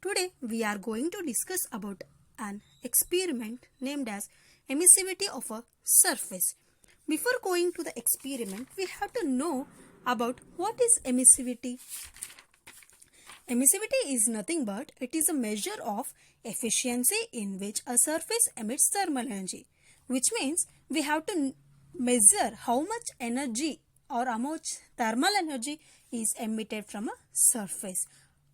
Today we are going to discuss about an experiment named as emissivity of a surface. Before going to the experiment, we have to know about what is emissivity. Emissivity is nothing but it is a measure of efficiency in which a surface emits thermal energy, which means we have to measure how much energy or how much thermal energy is emitted from a surface.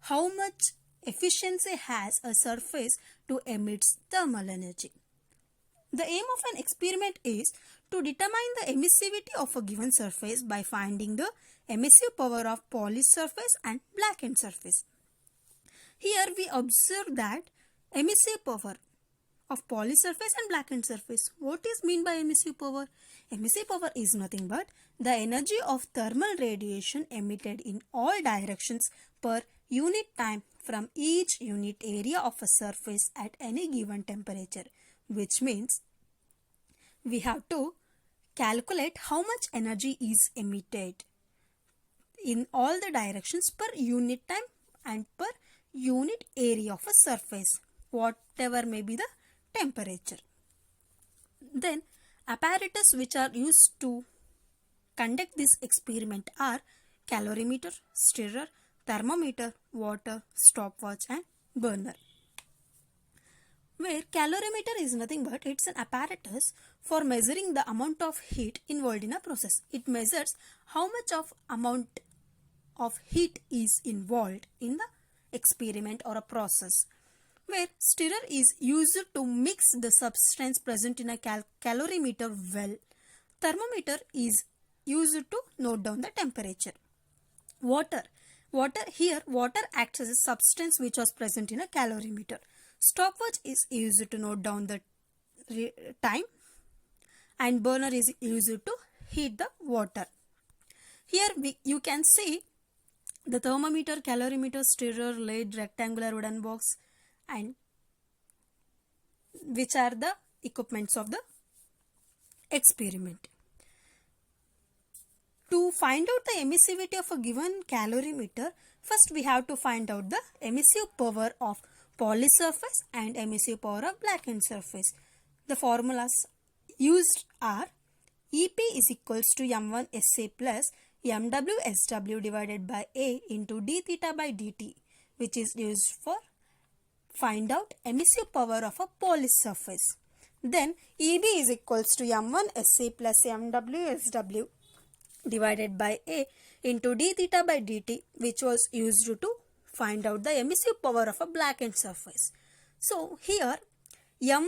How much efficiency has a surface to emit thermal energy. The aim of an experiment is to determine the emissivity of a given surface by finding the emissive power of polished surface and blackened surface. Here we observe that emissive power of polished surface and blackened surface. What is meant by emissive power? Emissive power is nothing but the energy of thermal radiation emitted in all directions per unit time from each unit area of a surface at any given temperature, which means we have to calculate how much energy is emitted in all the directions per unit time and per unit area of a surface, whatever may be the temperature. Then apparatus which are used to conduct this experiment are calorimeter, stirrer, thermometer, water, stopwatch and burner. Where calorimeter is nothing but it's an apparatus for measuring the amount of heat involved in a process. It measures how much of amount of heat is involved in the experiment or a process. Where stirrer is used to mix the substance present in a calorimeter well. Thermometer is used to note down the temperature. Water acts as a substance which was present in a calorimeter. Stopwatch is used to note down the time and burner is used to heat the water. Here you can see the thermometer, calorimeter, stirrer, lead, rectangular wooden box and which are the equipments of the experiment. To find out the emissivity of a given calorimeter, first we have to find out the emissive power of polished surface and emissive power of blackened surface. The formulas used are EP is equals to M1 SA plus MW SW divided by A into d theta by dt, which is used for find out emissive power of a polished surface. Then EB is equals to M1 SA plus MW SW divided by A into d theta by dt, which was used to find out the emissive power of a blackened surface. So here M1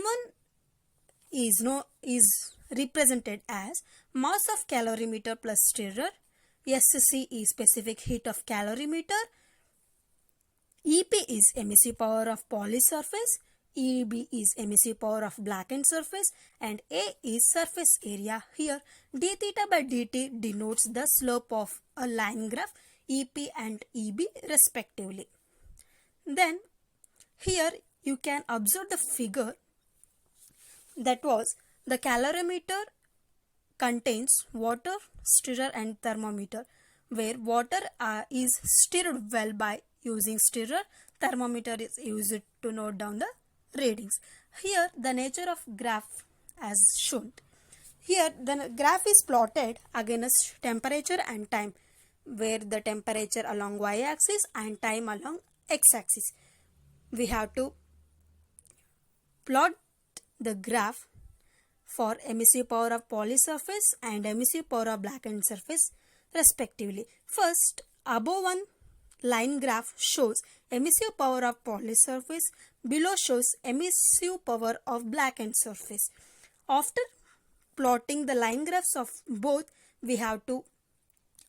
is represented as mass of calorimeter plus stirrer, SC is specific heat of calorimeter, EP is emissive power of polished surface, EB is emissive power of blackened surface and A is surface area. Here d theta by dt denotes the slope of a line graph EP and EB respectively. Then here you can observe the figure that was the calorimeter contains water, stirrer and thermometer, where water is stirred well by using stirrer, thermometer is used to note down the readings. Here the nature of graph as shown. Here the graph is plotted against temperature and time, where the temperature along y-axis and time along x-axis. We have to plot the graph for emissive power of polished surface and emissive power of blackened surface respectively. First, above one line graph shows emissive power of polished surface, below shows emissive power of blackened surface. After plotting the line graphs of both, we have to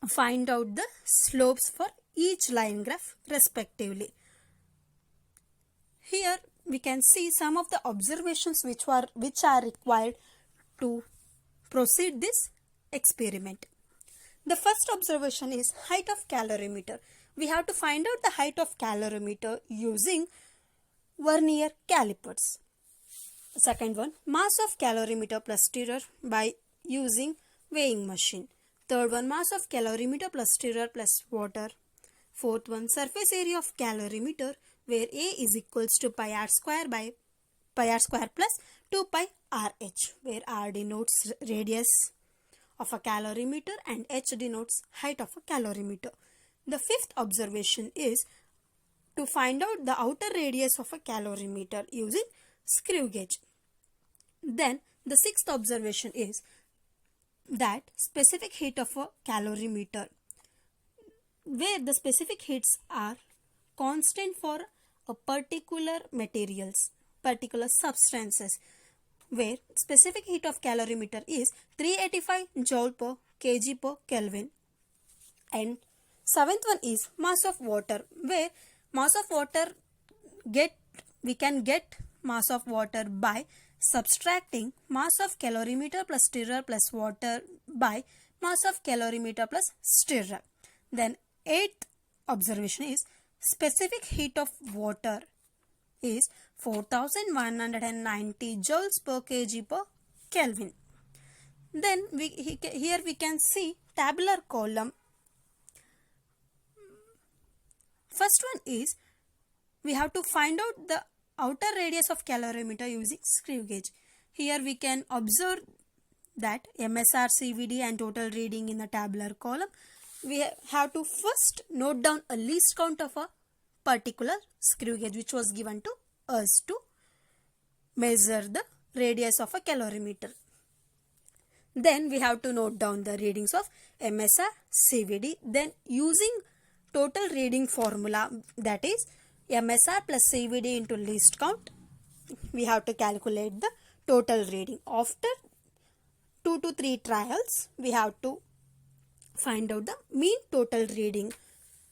find out the slopes for each line graph respectively. Here we can see some of the observations which are required to proceed this experiment. The first observation is height of calorimeter. We have to find out the height of calorimeter using vernier calipers. Second one, mass of calorimeter plus stirrer by using weighing machine. Third one, mass of calorimeter plus stirrer plus water. Fourth one, surface area of calorimeter where A is equals to pi r square by pi r square plus 2 pi RH, where R denotes radius of a calorimeter and H denotes height of a calorimeter. The fifth observation is to find out the outer radius of a calorimeter using screw gauge. Then the sixth observation is that specific heat of a calorimeter, where the specific heats are constant for a particular materials, particular substances, where specific heat of calorimeter is 385 joule per kg per Kelvin. And seventh one is mass of water, where mass of water we can get mass of water by subtracting mass of calorimeter plus stirrer plus water by mass of calorimeter plus stirrer. Then eighth observation is specific heat of water is 4190 joules per kg per Kelvin. Then here we can see tabular column. First one is we have to find out the outer radius of calorimeter using screw gauge. Here we can observe that MSR, CVD and total reading in the tabular column. We have to first note down a least count of a particular screw gauge which was given to us to measure the radius of a calorimeter. Then we have to note down the readings of MSR, CVD. Then using total reading formula, that is MSR plus CVD into least count, we have to calculate the total reading. After 2 to 3 trials, we have to find out the mean total reading,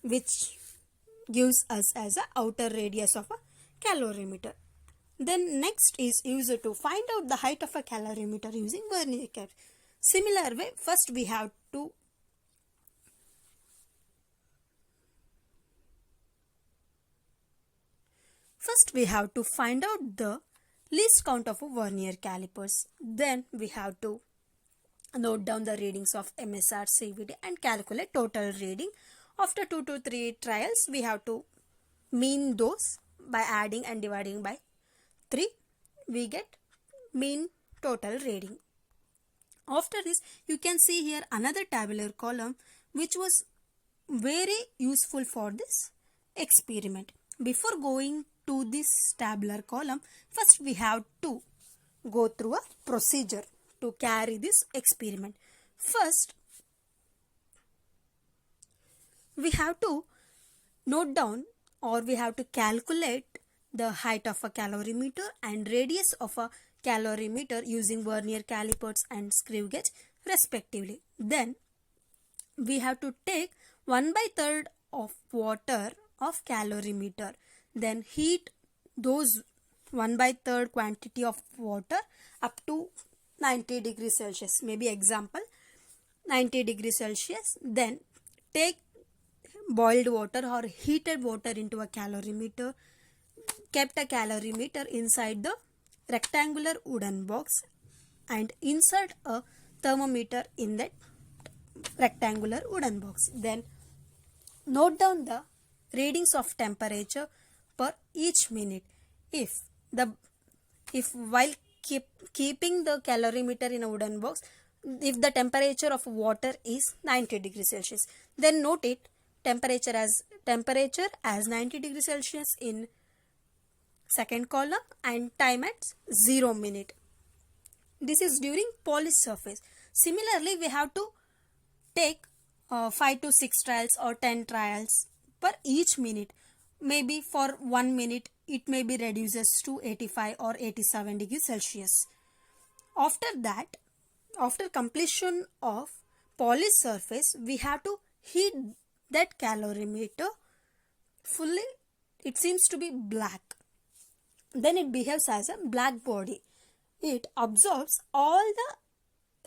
which gives us as a outer radius of a calorimeter. Then next is used to find out the height of a calorimeter using vernier cap. Similar way, first we have to find out the least count of a vernier calipers. Then we have to note down the readings of MSR, CVD and calculate total reading. After 2 to 3 trials, we have to mean those by adding and dividing by 3. We get mean total reading. After this, you can see here another tabular column which was very useful for this experiment. Before going to this tabular column, first we have to go through a procedure to carry this experiment. First, we have to note down or we have to calculate the height of a calorimeter and radius of a calorimeter using vernier calipers and screw gauge respectively. Then we have to take 1/3 of water of calorimeter, then heat those 1/3 quantity of water up to 90 degrees Celsius, maybe example 90 degrees Celsius. Then take boiled water or heated water into a calorimeter, kept a calorimeter inside the rectangular wooden box and insert a thermometer in that rectangular wooden box. Then note down the readings of temperature per each minute. If while keeping the calorimeter in a wooden box, if the temperature of water is 90 degrees Celsius, then note it temperature as 90 degrees Celsius in second column and time at 0 minute. This is during polished surface. Similarly, we have to take 5 to 6 trials or 10 trials per each minute. Maybe for 1 minute it may be reduces to 85 or 87 degrees Celsius. After that, after completion of polished surface, we have to heat that calorimeter fully. It seems to be black. Then it behaves as a black body. It absorbs all the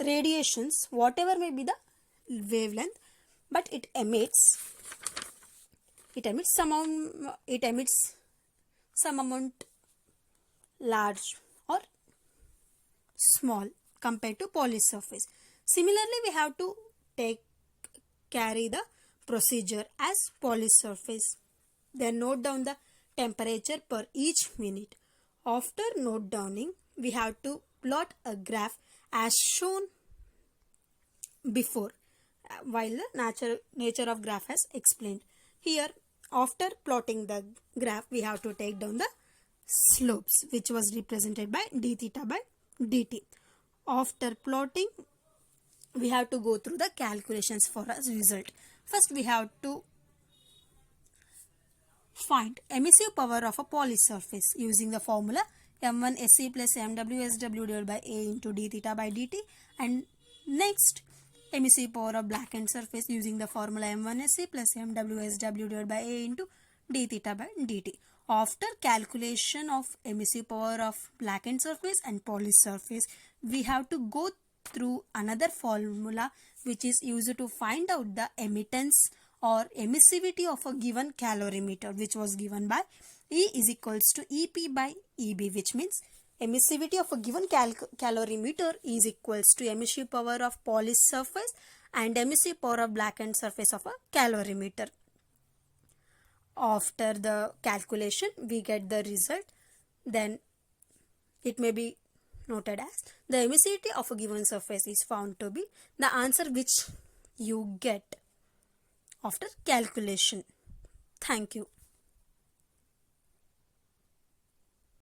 radiations, whatever may be the wavelength, but it emits some amount large or small compared to polished surface. Similarly, we have to carry the procedure as polished surface. Then note down the temperature per each minute. After note downing, we have to plot a graph as shown before, while the nature of graph has explained. Here, after plotting the graph, we have to take down the slopes, which was represented by d theta by dt. After plotting, we have to go through the calculations for a result. First, we have to find emissive power of a polysurface using the formula m1sc plus mwsw divided by a into d theta by dt, and next emissive power of blackened surface using the formula m1sc plus mwsw divided by a into d theta by dt. After calculation of emissive power of blackened surface and polysurface, we have to go through another formula which is used to find out the emittance or emissivity of a given calorimeter, which was given by E is equals to EP by EB, which means emissivity of a given calorimeter is equals to emissive power of polysurface and emissive power of blackened surface of a calorimeter. After the calculation, we get the result. Then it may be noted as the emissivity of a given surface is found to be the answer which you get after calculation. Thank you.